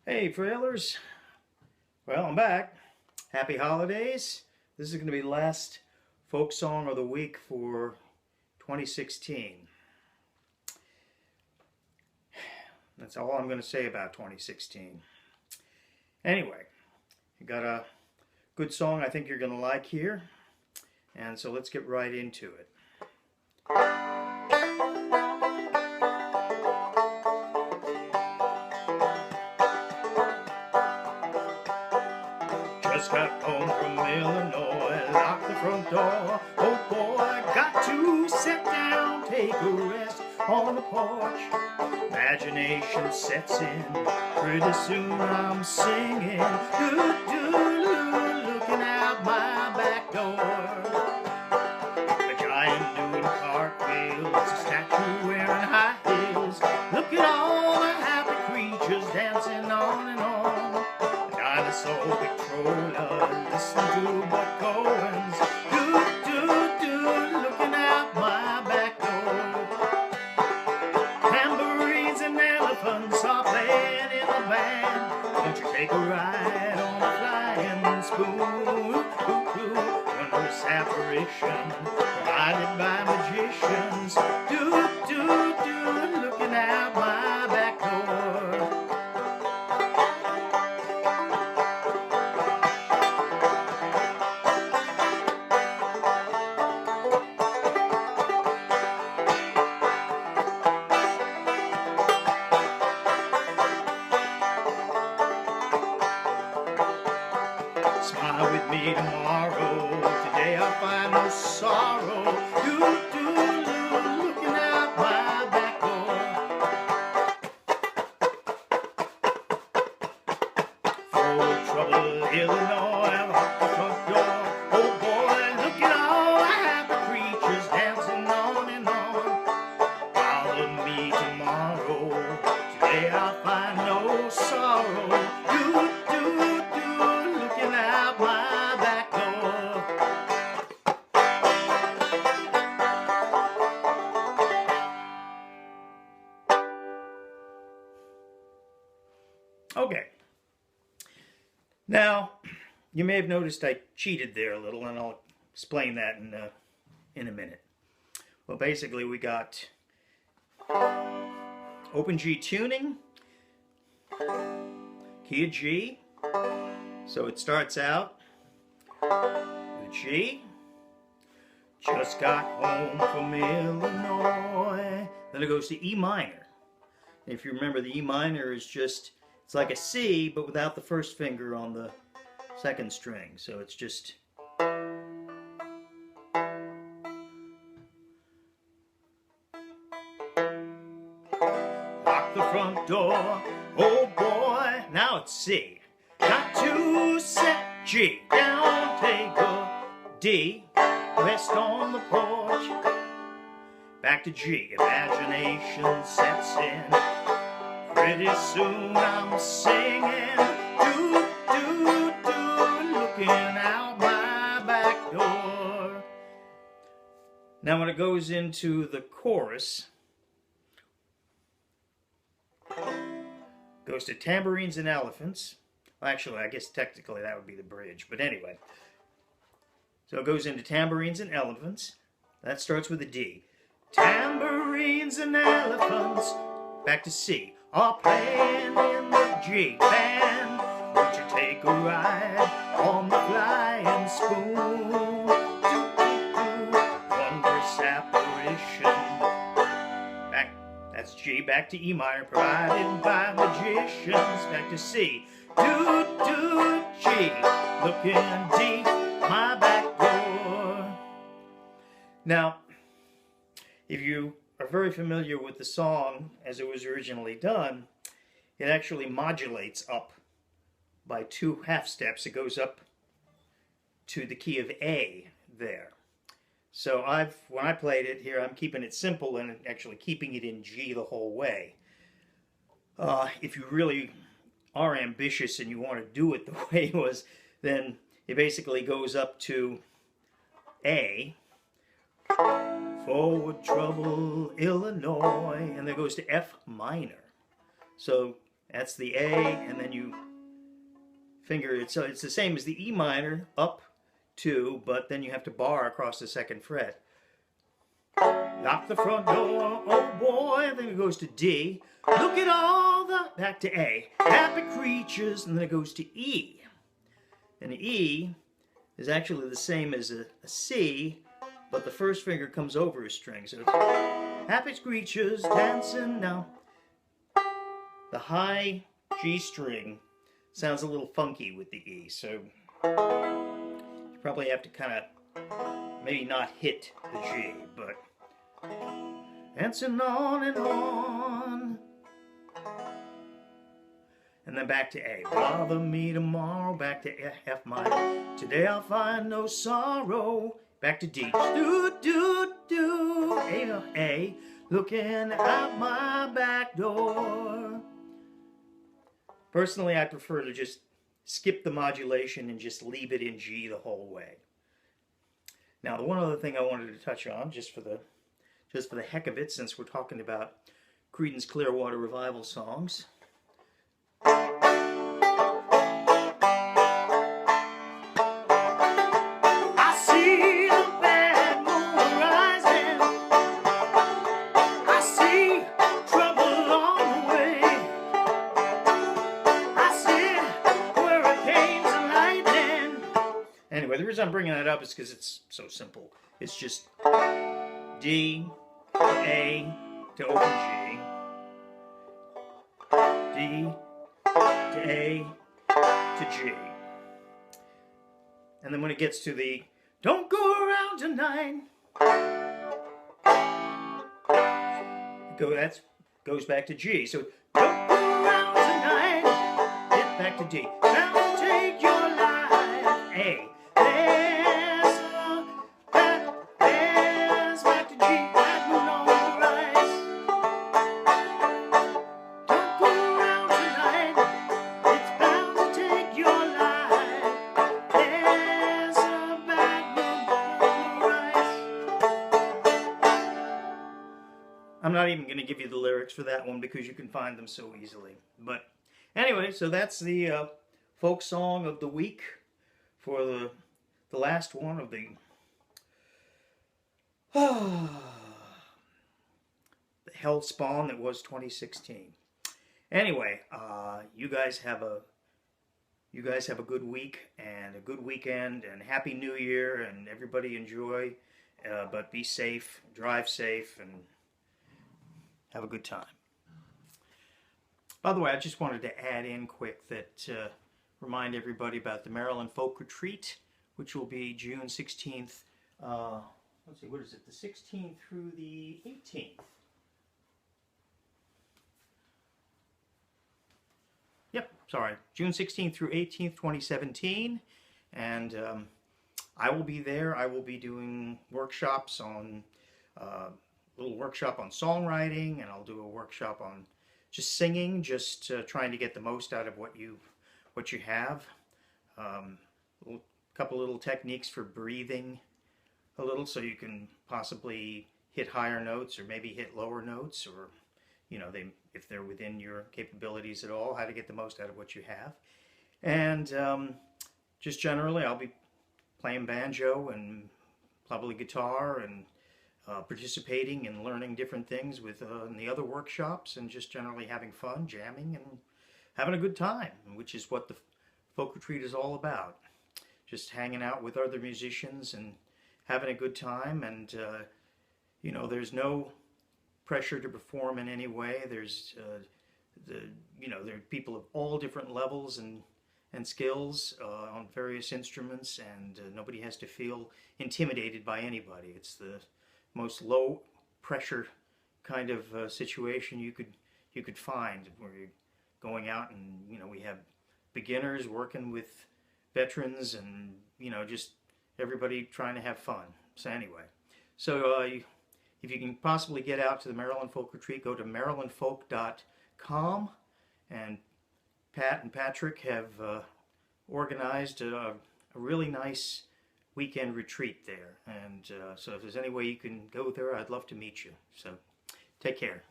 Hey, Frailers. Well, I'm back. Happy holidays. This is going to be the last folk song of the week for 2016. That's all I'm going to say about 2016. Anyway, I got a good song I think you're going to like here. And so let's get right into it. Just got home from Illinois, locked the front door. Oh boy, got to sit down, take a rest on the porch. Imagination sets in, pretty soon I'm singing. Doo-doo-doo, looking out my back door. A giant doing cartwheels, a statue wearing high heels. Look at all the happy creatures dancing on and on. A dinosaur Victrola, listen to Buck Owens. Do-do-do, looking out my back door. Tambourines and elephants are playing in the band. Won't you take a ride on a flying spoon? Wondrous apparition provided by magicians. Do-do-do, looking out my back door. Smile with me tomorrow. Today I'll find no sorrow. Do-do-do, looking out my back door. Full of trouble, Illinois, lock the front door. Oh boy, look at all the happy creatures dancing on and on. Follow me tomorrow. Today I'll find no sorrow. Do-do-do, looking out my back door. Okay. Now, you may have noticed I cheated there a little, and I'll explain that in a minute. Well, basically, we got open G tuning, key of G. So it starts out with G. Just got home from Illinois. Then it goes to E minor. If you remember, the E minor is just, it's like a C, but without the first finger on the second string. So it's just lock the front door. Oh boy, now it's C. Got to set G down, take a D, rest on the porch. Back to G, imagination sets in. Pretty soon I'm singing, do-do-do, looking out my back door. Now when it goes into the chorus, goes to tambourines and elephants. Well, actually, I guess technically that would be the bridge, but anyway. So it goes into tambourines and elephants. That starts with a D. Tambourines and elephants. Back to C. Are playing in the G band. Won't you take a ride on the flying spoon? Do-do-do, wondrous apparition. That's G. Back to E minor, provided by magicians. Back to C. Do-do, G. Looking deep, my back door. Now, if you are very familiar with the song as it was originally done, it actually modulates up by 2 half steps. It goes up to the key of A there. So when I played it here, I'm keeping it simple and actually keeping it in G the whole way. If you really are ambitious and you want to do it the way it was, then it basically goes up to A, forward trouble, Illinois, and then goes to F minor. So That's the A, and then you finger it. So it's the same as the E minor, up 2, but then you have to bar across the 2nd fret. Lock the front door, oh boy, and then it goes to D. Look at all the, back to A, happy creatures, and then it goes to E. And E is actually the same as a C, but the first finger comes over a string. So happy creatures dancing. Now, the high G string sounds a little funky with the E, so you probably have to kind of maybe not hit the G, but dancing on and on. And then back to A. Bother me tomorrow. Back to F minor. Today I'll find no sorrow. Back to D. Do, do, do. A. Looking out my back door. Personally, I prefer to just skip the modulation and just leave it in G the whole way. Now, the one other thing I wanted to touch on, just for the heck of it, since we're talking about Creedence Clearwater Revival songs. Anyway, the reason I'm bringing that up is because it's so simple. It's just D to A to open G, D to A to G. And then when it gets to the don't go around tonight, that goes back to G. So don't go around tonight, get back to D. Now take your life, A. There's back to G, that no rise. Don't go around tonight, it's bound to take your life. There's a bad no rise. I'm not even going to give you the lyrics for that one because you can find them so easily. But anyway, so that's the folk song of the week for the last one of the hell spawn that was 2016. Anyway, you guys have a good week and a good weekend and Happy New Year, and everybody enjoy, but be safe, drive safe, and have a good time. By the way, I just wanted to add in quick that remind everybody about the Maryland Folk Retreat, which will be June 16th. Let's see, what is it? The 16th through the 18th. Yep, sorry. June 16th through 18th, 2017. And I will be there. I will be doing workshops on, little workshop on songwriting, and I'll do a workshop on just singing, just trying to get the most out of what you have. A couple little techniques for breathing a little, so you can possibly hit higher notes or maybe hit lower notes, or if they're within your capabilities at all, how to get the most out of what you have. And just generally, I'll be playing banjo and probably guitar, and participating and learning different things with in the other workshops, and just generally having fun, jamming, and having a good time, which is what the Folk Retreat is all about. Just hanging out with other musicians and having a good time, and there's no pressure to perform in any way. There's there are people of all different levels and skills on various instruments, and nobody has to feel intimidated by anybody. It's the most low pressure kind of situation you could find, where you're going out and we have beginners working with veterans, and just everybody trying to have fun. So anyway, if you can possibly get out to the Maryland Folk Retreat, go to marylandfolk.com, and Pat and Patrick have organized a really nice weekend retreat there, and so if there's any way you can go there, I'd love to meet you. So take care.